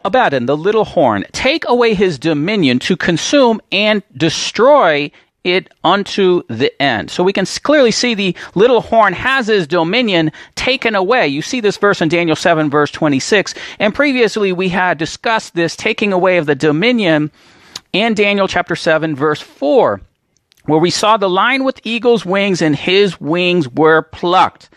Abaddon, the little horn, take away his dominion to consume and destroy it unto the end. So we can clearly see the little horn has his dominion taken away. You see this verse in Daniel 7, verse 26. And previously we had discussed this taking away of the dominion in Daniel chapter 7, verse 4, where we saw the lion with eagle's wings and his wings were plucked.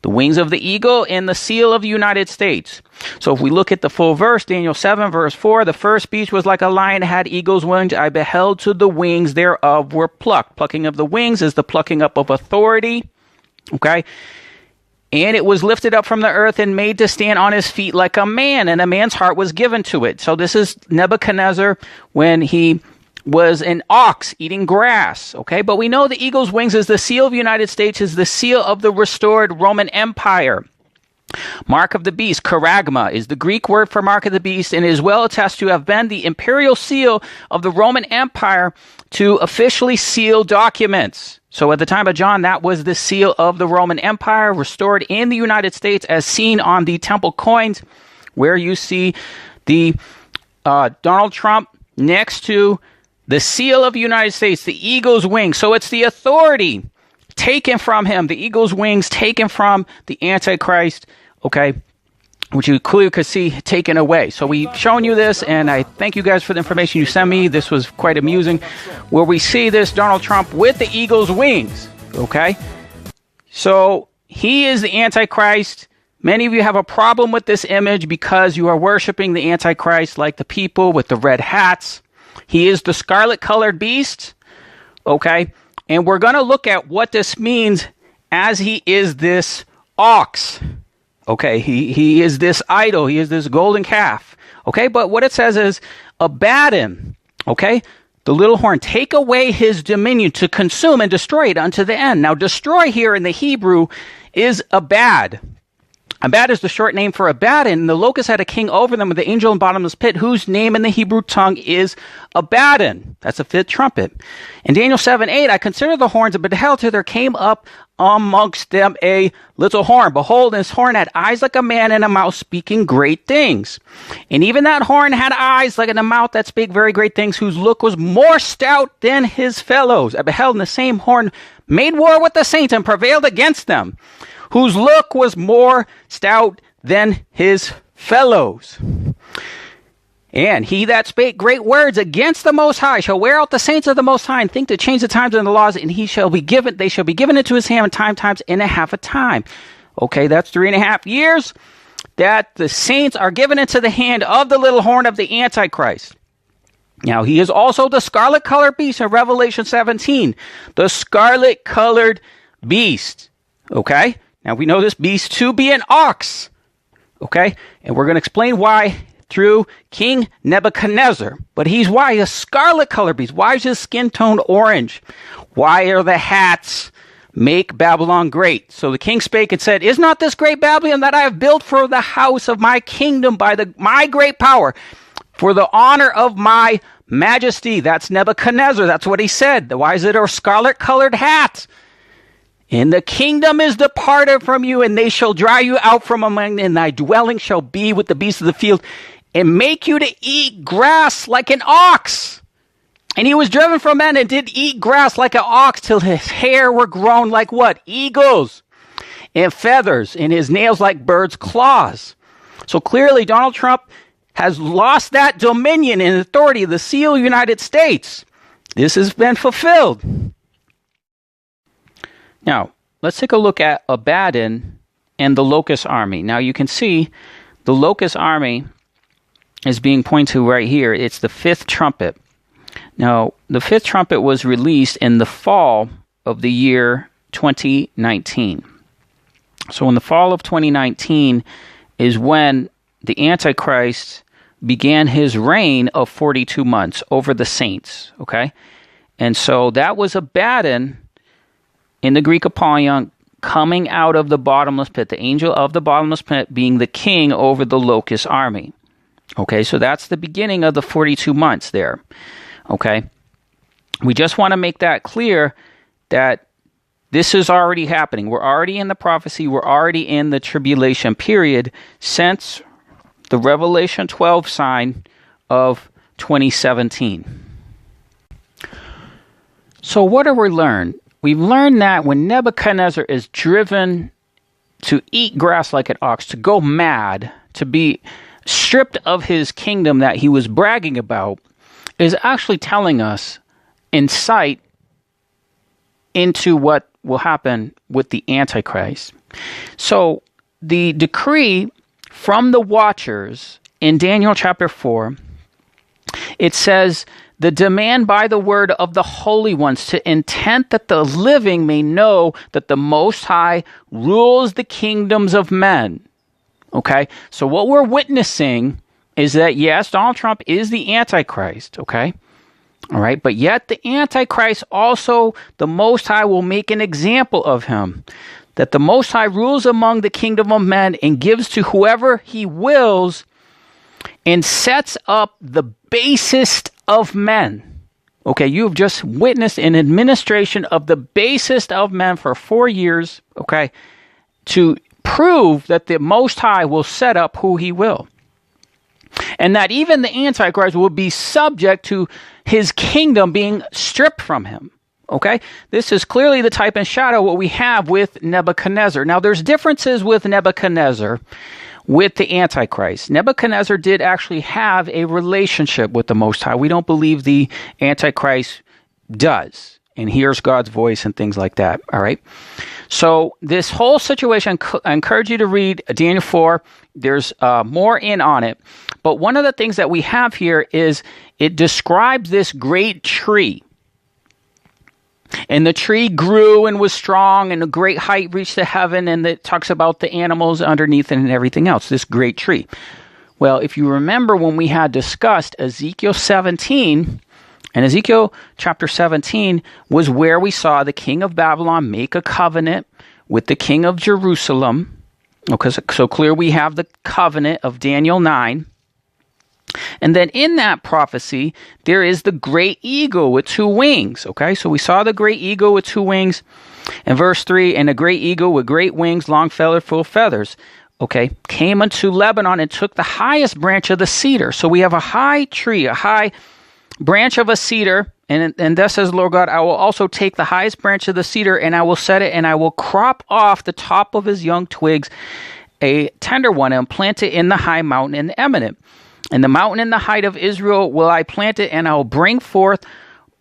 The wings of the eagle and the seal of the United States. So if we look at the full verse, Daniel 7, verse 4, the first beast was like a lion, had eagle's wings. I beheld till the wings thereof were plucked. Plucking of the wings is the plucking up of authority. Okay. And it was lifted up from the earth and made to stand on his feet like a man, and a man's heart was given to it. So this is Nebuchadnezzar when he was an ox eating grass, okay? But we know the eagle's wings is the seal of the United States, is the seal of the restored Roman Empire. Mark of the beast, charagma, is the Greek word for mark of the beast and is well attested to have been the imperial seal of the Roman Empire to officially seal documents. So at the time of John, that was the seal of the Roman Empire restored in the United States as seen on the temple coins, where you see the Donald Trump next to the seal of the United States, the eagle's wings. So it's the authority taken from him, the eagle's wings taken from the Antichrist, okay, which you clearly could see taken away. So we've shown you this, and I thank you guys for the information you sent me. This was quite amusing, where we see this Donald Trump with the eagle's wings, okay? So he is the Antichrist. Many of you have a problem with this image because you are worshiping the Antichrist like the people with the red hats. He is the scarlet-colored beast, okay? And we're going to look at what this means as he is this ox, okay? He is this idol. He is this golden calf, okay? But what it says is, Abaddon, okay? The little horn, take away his dominion to consume and destroy it unto the end. Now, destroy here in the Hebrew is Abad. Abad is the short name for Abaddon. The locusts had a king over them with the angel in bottomless pit, whose name in the Hebrew tongue is Abaddon. That's a fifth trumpet. In Daniel 7:8, I considered the horns, but beheld till there came up amongst them a little horn. Behold, his horn had eyes like a man and a mouth speaking great things. And even that horn had eyes like a mouth that spake very great things, whose look was more stout than his fellows. I beheld, and the same horn made war with the saints and prevailed against them, whose look was more stout than his fellows. And he that spake great words against the Most High shall wear out the saints of the Most High, and think to change the times and the laws, and they shall be given into his hand times and a half a time. Okay, that's 3.5 years that the saints are given into the hand of the little horn of the Antichrist. Now, he is also the scarlet-colored beast in Revelation 17. The scarlet-colored beast. Okay? Now, we know this beast to be an ox. Okay? And we're going to explain why through King Nebuchadnezzar. But he's why a scarlet-colored beast. Why is his skin tone orange? Why are the hats make Babylon great? So the king spake and said, is not this great Babylon that I have built for the house of my kingdom by my great power, for the honor of my majesty? That's Nebuchadnezzar. That's what he said. Why is it a scarlet-colored hat? And the kingdom is departed from you, and they shall drive you out from among them, and thy dwelling shall be with the beasts of the field, and make you to eat grass like an ox. And he was driven from men and did eat grass like an ox till his hair were grown like what? Eagles, and feathers, and his nails like birds' claws. So clearly Donald Trump has lost that dominion and authority of the seal of the United States. This has been fulfilled. Now, let's take a look at Abaddon and the locust army. Now, you can see the locust army is being pointed to right here. It's the fifth trumpet. Now, the fifth trumpet was released in the fall of the year 2019. So in the fall of 2019 is when the Antichrist began his reign of 42 months over the saints, okay? And so that was Abaddon in the Greek Apollyon coming out of the bottomless pit, the angel of the bottomless pit being the king over the locust army. Okay, so that's the beginning of the 42 months there. Okay, we just want to make that clear that this is already happening. We're already in the prophecy. We're already in the tribulation period since the Revelation 12 sign of 2017. So what have we learned? We've learned that when Nebuchadnezzar is driven to eat grass like an ox, to go mad, to be stripped of his kingdom that he was bragging about, is actually telling us insight into what will happen with the Antichrist. So the decree from the watchers in Daniel chapter 4, it says, the demand by the word of the holy ones to intent that the living may know that the Most High rules the kingdoms of men. Okay, so what we're witnessing is that, yes, Donald Trump is the Antichrist, okay? All right, but yet the Antichrist also, the Most High will make an example of him, that the Most High rules among the kingdom of men and gives to whoever he wills and sets up the basest of men. Okay, you have just witnessed an administration of the basest of men for 4 years, okay, to prove that the Most High will set up who he will. And that even the Antichrist will be subject to his kingdom being stripped from him. Okay, this is clearly the type and shadow what we have with Nebuchadnezzar. Now, there's differences with Nebuchadnezzar with the Antichrist. Nebuchadnezzar did actually have a relationship with the Most High. We don't believe the Antichrist does and hears God's voice and things like that. All right. So this whole situation, I encourage you to read Daniel 4. There's more in on it. But one of the things that we have here is it describes this great tree. And the tree grew and was strong, and a great height reached to heaven, and it talks about the animals underneath it and everything else, this great tree. Well, if you remember when we had discussed Ezekiel 17, and Ezekiel chapter 17 was where we saw the king of Babylon make a covenant with the king of Jerusalem. Okay, so clear we have the covenant of Daniel 9. And then in that prophecy, there is the great eagle with 2 wings. Okay, so we saw the great eagle with 2 wings. In verse 3, and a great eagle with great wings, long feathered, full of feathers, okay, came unto Lebanon and took the highest branch of the cedar. So we have a high tree, a high branch of a cedar. And thus says the Lord God, I will also take the highest branch of the cedar, and I will set it, and I will crop off the top of his young twigs, a tender one, and plant it in the high mountain and eminent. And the mountain in the height of Israel will I plant it, and I will bring forth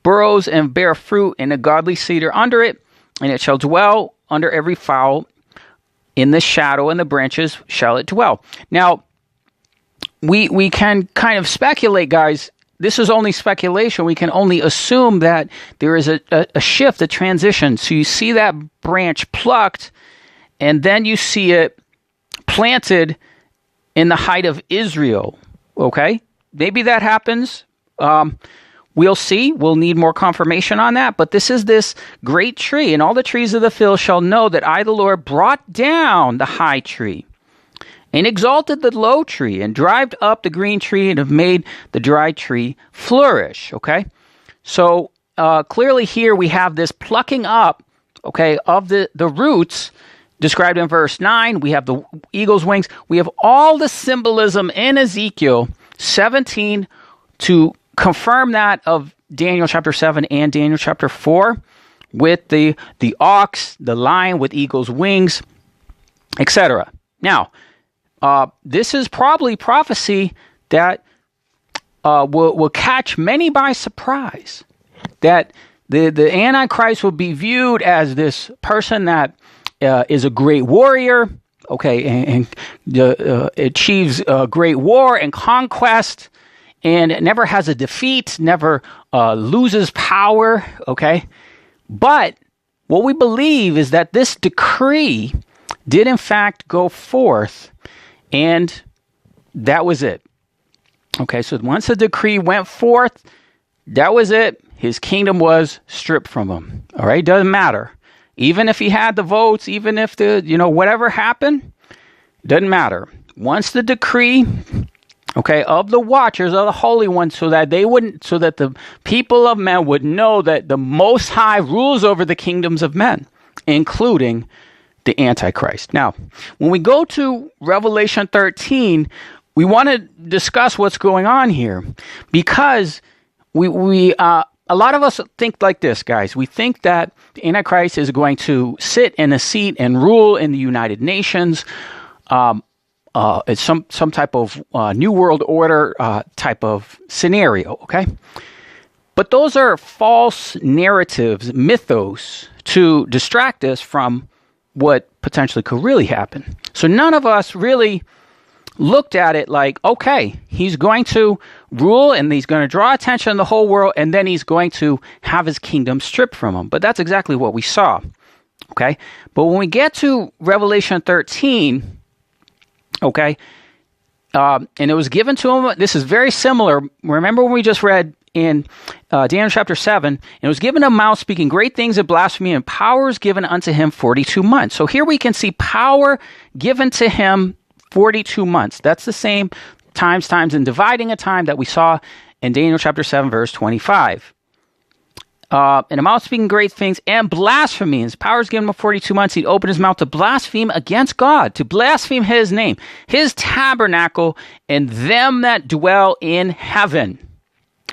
burrows and bear fruit, and a godly cedar under it, and it shall dwell under every fowl. In the shadow and the branches shall it dwell. Now, we can kind of speculate, guys. This is only speculation. We can only assume that there is a shift, a transition. So you see that branch plucked, and then you see it planted in the height of Israel. Okay, maybe that happens. We'll see. We'll need more confirmation on that. But this is this great tree, and all the trees of the field shall know that I, the Lord, brought down the high tree and exalted the low tree and drived up the green tree and have made the dry tree flourish. Okay, so clearly here we have this plucking up, okay, of the roots described in verse 9. We have the eagle's wings. We have all the symbolism in Ezekiel 17 to confirm that of Daniel chapter 7 and Daniel chapter 4 with the ox, the lion with eagle's wings, etc. Now, this is probably prophecy that will catch many by surprise, that the Antichrist will be viewed as this person that is a great warrior, okay, and achieves great war and conquest, and never has a defeat, never loses power, okay? But what we believe is that this decree did in fact go forth, and that was it. Okay, so once the decree went forth, that was it. His kingdom was stripped from him. All right, doesn't matter. Even if he had the votes, even if whatever happened, doesn't matter. Once the decree, okay, of the watchers of the holy ones, so that the people of men would know that the Most High rules over the kingdoms of men, including the Antichrist. Now, when we go to Revelation 13, we want to discuss what's going on here, because we a lot of us think like this, guys. We think that the Antichrist is going to sit in a seat and rule in the United Nations. It's some type of New World Order type of scenario, okay? But those are false narratives, mythos, to distract us from what potentially could really happen. So none of us really looked at it like, okay, he's going to rule and he's going to draw attention to the whole world, and then he's going to have his kingdom stripped from him. But that's exactly what we saw, okay? But when we get to Revelation 13, okay, and it was given to him, this is very similar. Remember when we just read in Daniel chapter 7, and it was given a mouth speaking great things of blasphemy, and power was given unto him 42 months. So here we can see power given to him 42 months. That's the same times and dividing a time that we saw in Daniel chapter 7, verse 25. And a mouth speaking great things and blasphemy. His power is given him 42 months. He'd open his mouth to blaspheme against God, to blaspheme his name, his tabernacle, and them that dwell in heaven.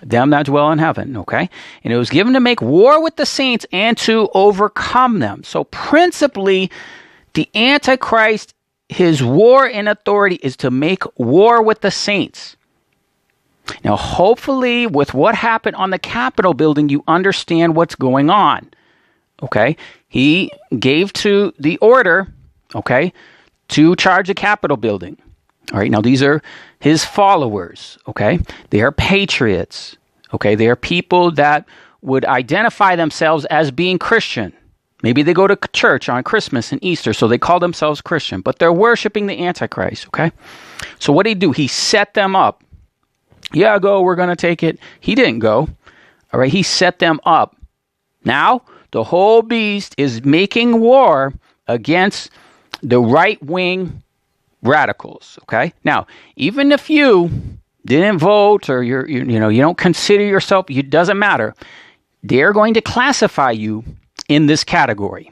Them that dwell in heaven, okay? And it was given to make war with the saints and to overcome them. So principally, the Antichrist, his war in authority is to make war with the saints. Now, hopefully, with what happened on the Capitol building, you understand what's going on, okay? He gave to the order, okay, to charge the Capitol building. All right, now these are his followers, okay? They are patriots, okay? They are people that would identify themselves as being Christian. Maybe they go to church on Christmas and Easter, so they call themselves Christian, but they're worshiping the Antichrist, okay? So what did he do? He set them up. Yeah, go, we're going to take it. He didn't go, all right? He set them up. Now, the whole beast is making war against the right-wing radicals, okay? Now, even if you didn't vote or you don't consider yourself, it doesn't matter. They're going to classify you in this category,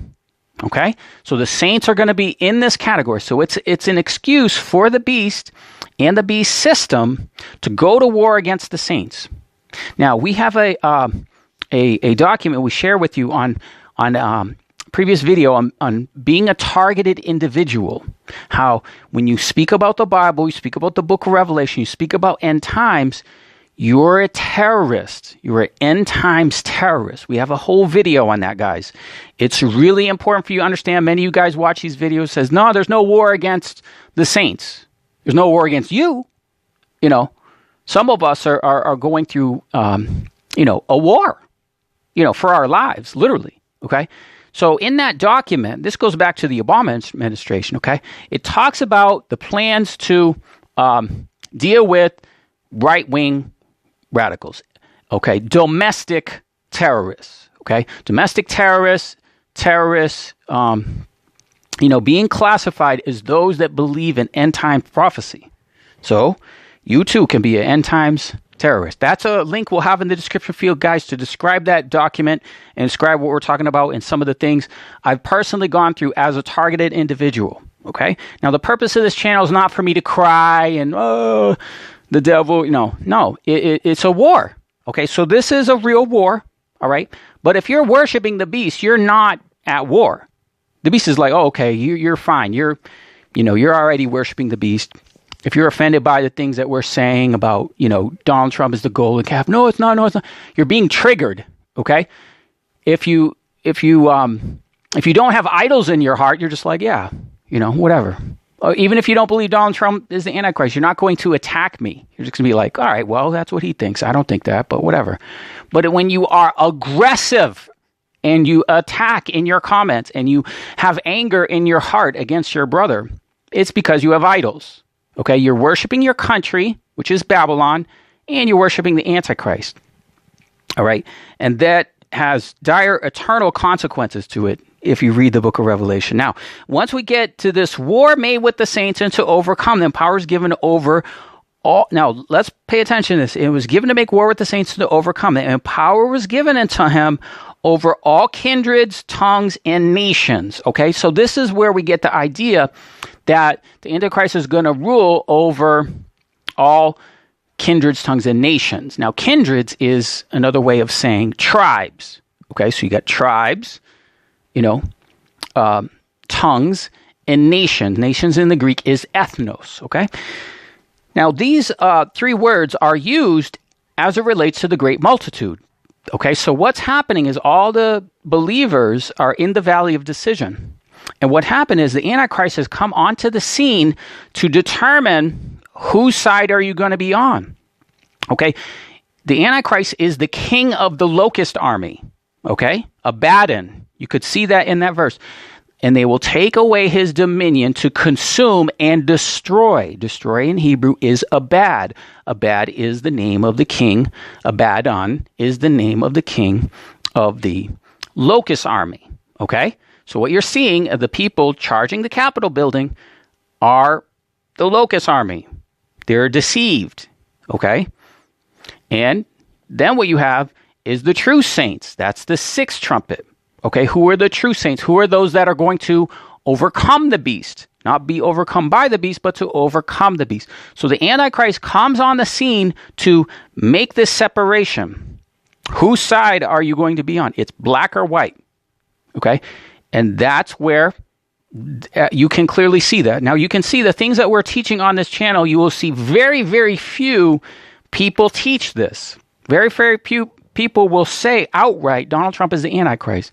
okay? So the saints are going to be in this category. So it's an excuse for the beast and the beast system to go to war against the saints. Now, we have a document we share with you on previous video on being a targeted individual. How when you speak about the Bible, you speak about the book of Revelation, you speak about end times, you're a terrorist. You're an end times terrorist. We have a whole video on that, guys. It's really important for you to understand. Many of you guys watch these videos says, no, there's no war against the saints. There's no war against you. You know, some of us are going through, a war, for our lives, literally. Okay. So in that document, this goes back to the Obama administration, okay? It talks about the plans to deal with right-wing radicals, okay? Domestic terrorists, okay? Domestic terrorists, being classified as those that believe in end-time prophecy. So you too can be an end-times terrorist. That's a link we'll have in the description field, guys, to describe that document and describe what we're talking about and some of the things I've personally gone through as a targeted individual, okay? Now, the purpose of this channel is not for me to cry and, oh, the devil, no, it's a war, okay? So this is a real war, all right? But if you're worshiping the beast, you're not at war. The beast is like, oh, okay, you're fine. You're already worshiping the beast. If you're offended by the things that we're saying about, Donald Trump is the golden calf. No, it's not. You're being triggered. Okay. If you don't have idols in your heart, you're just like, yeah, whatever. Even if you don't believe Donald Trump is the Antichrist, you're not going to attack me. You're just gonna be like, all right, well, that's what he thinks. I don't think that, but whatever. But when you are aggressive and you attack in your comments and you have anger in your heart against your brother, it's because you have idols. Okay, you're worshiping your country, which is Babylon, and you're worshiping the Antichrist. All right, and that has dire eternal consequences to it if you read the book of Revelation. Now, once we get to this war made with the saints and to overcome them, power is given over all. Now, let's pay attention to this. It was given to make war with the saints and to overcome them, and power was given unto him over all kindreds, tongues, and nations. Okay, so this is where we get the idea that the Antichrist is going to rule over all kindreds, tongues, and nations. Now, kindreds is another way of saying tribes. Okay, so you got tribes, tongues, and nations. Nations in the Greek is ethnos. Okay, now these three words are used as it relates to the great multitude. Okay, so what's happening is all the believers are in the valley of decision. And what happened is the Antichrist has come onto the scene to determine whose side are you going to be on. Okay, the Antichrist is the king of the locust army. Okay, Abaddon. You could see that in that verse. And they will take away his dominion to consume and destroy. Destroy in Hebrew is Abad. Abad is the name of the king. Abaddon is the name of the king of the locust army. Okay? So what you're seeing are the people charging the Capitol building are the locust army. They're deceived. Okay? And then what you have is the true saints. That's the sixth trumpet. Okay, who are the true saints? Who are those that are going to overcome the beast? Not be overcome by the beast, but to overcome the beast. So the Antichrist comes on the scene to make this separation. Whose side are you going to be on? It's black or white. Okay, and that's where you can clearly see that. Now you can see the things that we're teaching on this channel. You will see very, very few people teach this. Very, very few people will say outright Donald Trump is the Antichrist.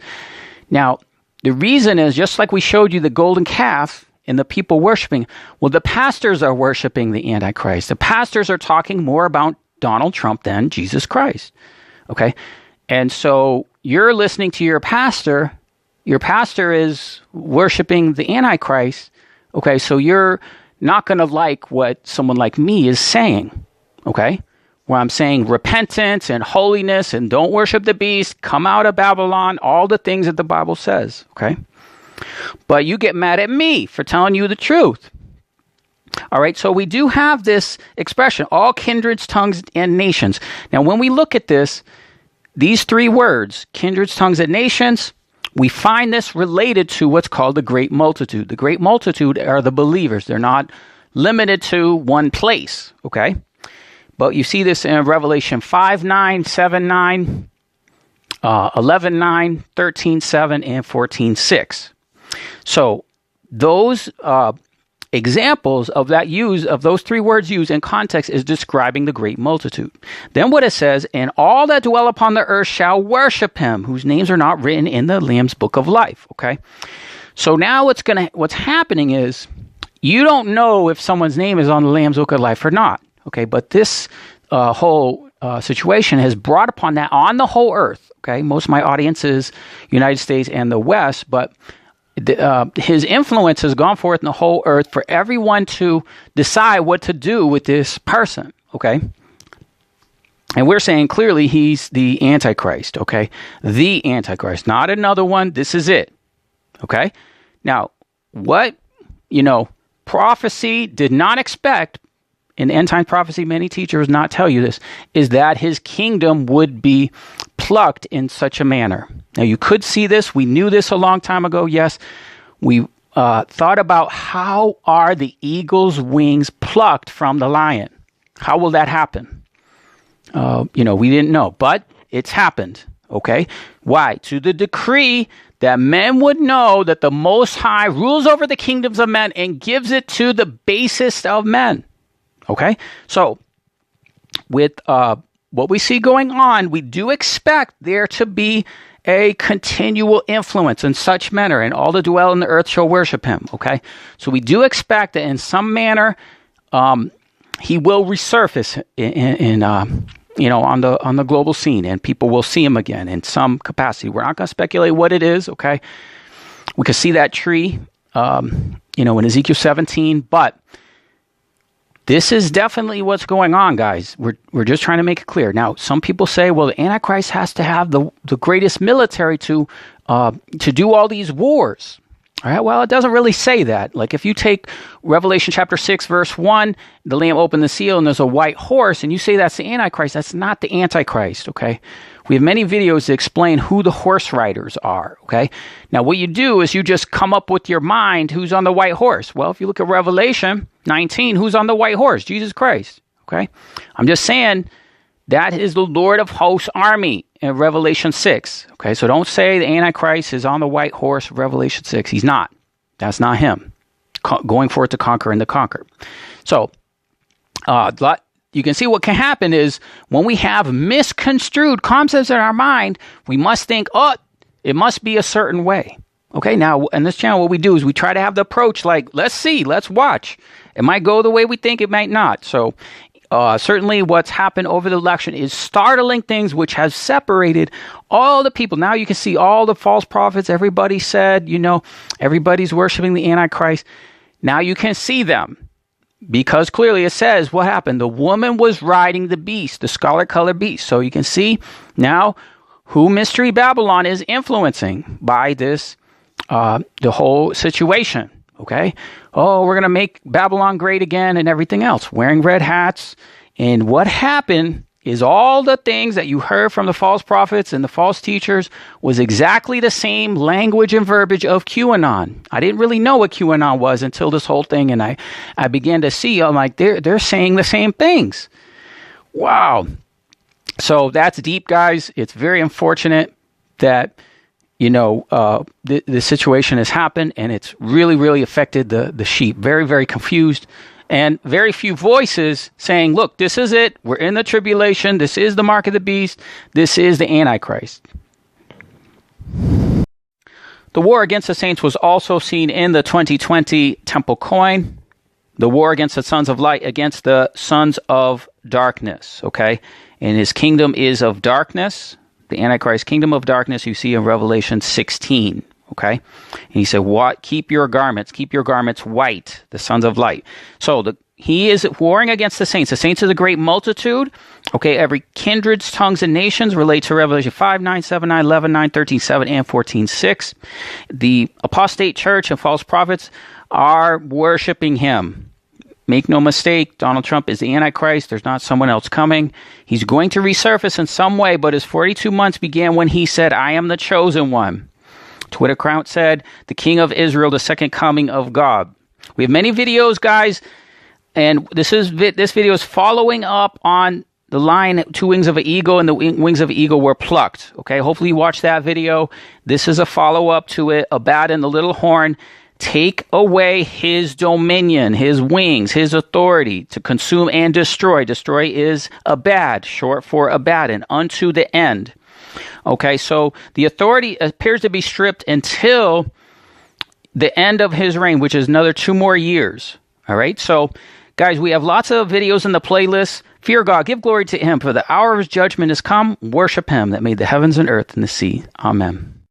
Now, the reason is, just like we showed you the golden calf and the people worshiping, well, the pastors are worshiping the Antichrist. The pastors are talking more about Donald Trump than Jesus Christ. Okay? And so you're listening to your pastor is worshiping the Antichrist. Okay, so you're not going to like what someone like me is saying. Okay? Where I'm saying repentance and holiness and don't worship the beast, come out of Babylon, all the things that the Bible says, okay? But you get mad at me for telling you the truth. All right, so we do have this expression, all kindreds, tongues, and nations. Now, when we look at this, these three words, kindreds, tongues, and nations, we find this related to what's called the great multitude. The great multitude are the believers. They're not limited to one place, okay? But you see this in Revelation 5:9, 7:9, 11:9, 13:7, and 14:6. So those examples of that use of those three words used in context is describing the great multitude. Then what it says, and all that dwell upon the earth shall worship him, whose names are not written in the Lamb's book of life. Okay. So now what's happening is you don't know if someone's name is on the Lamb's book of life or not. Okay, but this whole situation has brought upon that on the whole earth. Okay, most of my audience is United States and the West, but his influence has gone forth in the whole earth for everyone to decide what to do with this person. Okay, and we're saying clearly he's the Antichrist. Okay, the Antichrist, not another one. This is it. Okay, now what prophecy did not expect. In end time prophecy, many teachers not tell you this, is that his kingdom would be plucked in such a manner. Now, you could see this. We knew this a long time ago. Yes, we thought about how are the eagle's wings plucked from the lion? How will that happen? We didn't know, but it's happened. Okay. Why? To the decree that men would know that the Most High rules over the kingdoms of men and gives it to the basest of men. Okay, so with what we see going on, we do expect there to be a continual influence in such manner, and all that dwell in the earth shall worship him. Okay, so we do expect that in some manner he will resurface on the global scene, and people will see him again in some capacity. We're not going to speculate what it is. Okay, we can see that tree, in Ezekiel 17, but. This is definitely what's going on, guys. We're just trying to make it clear. Now, some people say, well, the Antichrist has to have the greatest military to do all these wars. All right, well, it doesn't really say that. Like if you take Revelation chapter 6, verse 1, the Lamb opened the seal and there's a white horse, and you say that's the Antichrist, that's not the Antichrist, okay? We have many videos that explain who the horse riders are, okay? Now, what you do is you just come up with your mind who's on the white horse. Well, if you look at Revelation 19, who's on the white horse? Jesus Christ, Okay. I'm just saying that is the Lord of hosts army in Revelation 6. Okay. So don't say the Antichrist is on the white horse of Revelation 6. He's not. That's not him. Going forth to conquer and to conquer. So, you can see what can happen is when we have misconstrued concepts in our mind, we must think, oh, it must be a certain way. Okay, now in this channel, what we do is we try to have the approach like, let's see, let's watch. It might go the way we think, it might not. So certainly what's happened over the election is startling things which has separated all the people. Now you can see all the false prophets. Everybody said, everybody's worshiping the Antichrist. Now you can see them. Because clearly it says what happened. The woman was riding the beast, the scarlet-colored beast. So you can see now who Mystery Babylon is influencing by this, the whole situation. Okay? Oh, we're going to make Babylon great again and everything else. Wearing red hats. And what happened is all the things that you heard from the false prophets and the false teachers was exactly the same language and verbiage of QAnon. I didn't really know what QAnon was until this whole thing, and I began to see, I'm like, they're saying the same things. Wow. So that's deep, guys. It's very unfortunate that, the situation has happened, and it's really, really affected the sheep. Very, very confused. And very few voices saying, look, this is it. We're in the tribulation. This is the mark of the beast. This is the Antichrist. The war against the saints was also seen in the 2020 temple coin. The war against the sons of light against the sons of darkness. Okay. And his kingdom is of darkness. The Antichrist kingdom of darkness you see in Revelation 16. Okay. And he said, keep your garments white, the sons of light. So he is warring against the saints. The saints is a great multitude. Okay. Every kindreds, tongues, and nations relate to Revelation 5, 9, 7, 9, 11, 9, 13, 7, and 14, 6. The apostate church and false prophets are worshiping him. Make no mistake, Donald Trump is the Antichrist. There's not someone else coming. He's going to resurface in some way, but his 42 months began when he said, I am the chosen one. Twitter account said, the King of Israel, the second coming of God. We have many videos, guys, and this video is following up on the line, two wings of an eagle, and the wings of an eagle were plucked. Okay, hopefully you watched that video. This is a follow-up to it. Abaddon, the little horn, take away his dominion, his wings, his authority to consume and destroy. Destroy is Abad, short for Abaddon, unto the end. Okay, so the authority appears to be stripped until the end of his reign, which is another 2 more years. All right, so guys, we have lots of videos in the playlist. Fear God, give glory to him, for the hour of his judgment has come. Worship him that made the heavens and earth and the sea. Amen.